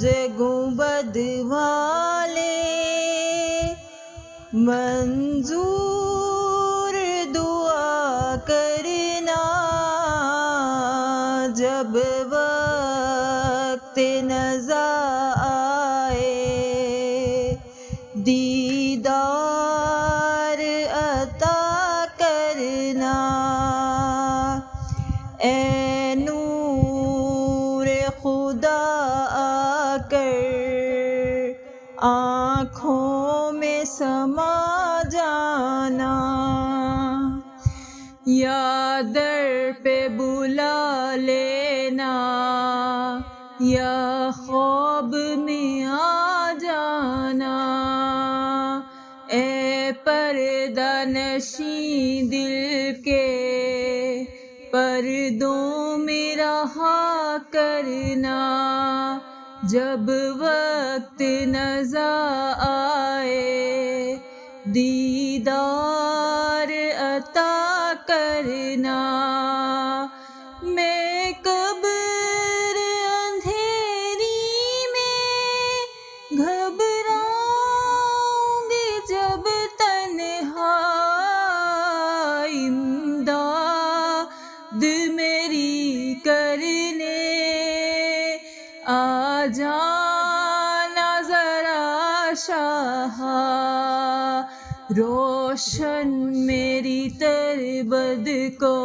سبز گنبد والے منظور دعا کرنا جب وقت نزا آئے دیدار عطا کرنا اے نور خدا آ کر آنکھوں میں سما جانا یا در پہ بلا لینا یا خواب میں آ جانا اے پردہ نشیں دل کے پردوں میں رہا کرنا جب وقت نزا آئے دیدار عطا کرنا میں قبر اندھیری میں گھبراؤں گی جب تنہا امداد میری کرنے آ جانا ذرا شاہ روشن میری تربد کو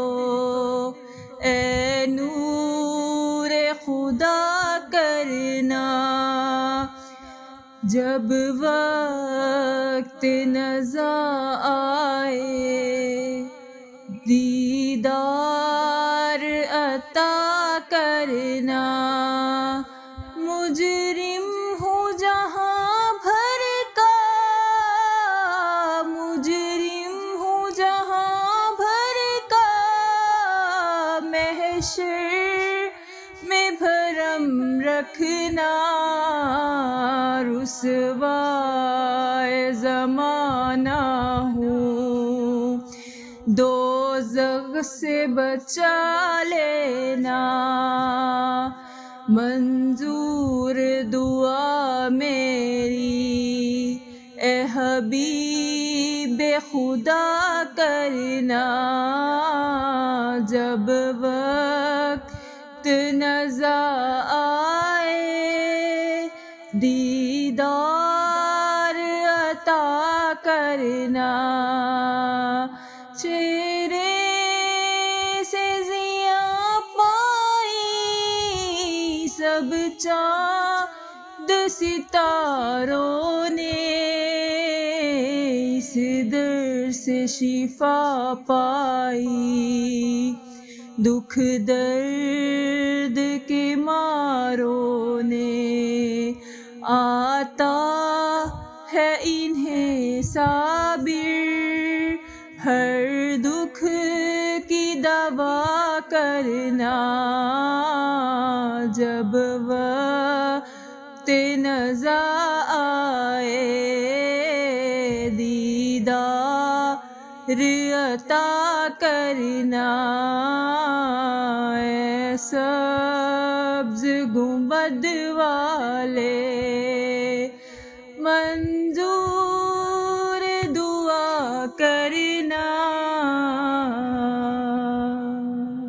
اے نور خدا کرنا جب وقت نزا آئے دیدار عطا کرنا مجرم ہوں جہاں بھر کا مجرم ہوں جہاں بھر کا محشر میں بھرم رکھنا رسوائے زمانہ ہوں دوزخ سے بچا لینا منظور دعا میری اے حبیب خدا کرنا جب وقت نزا آئے دیدار عطا کرنا چہرے سے ضیاء پائی سب چاند ستاروں نے اس در سے شفا پائی دکھ درد کے ماروں نے آتا ہے انہیں صابر ہر دکھ کی دوا کرنا جب وقت نزا آئے دیدار عطا کرنا اے سبز گنبد والے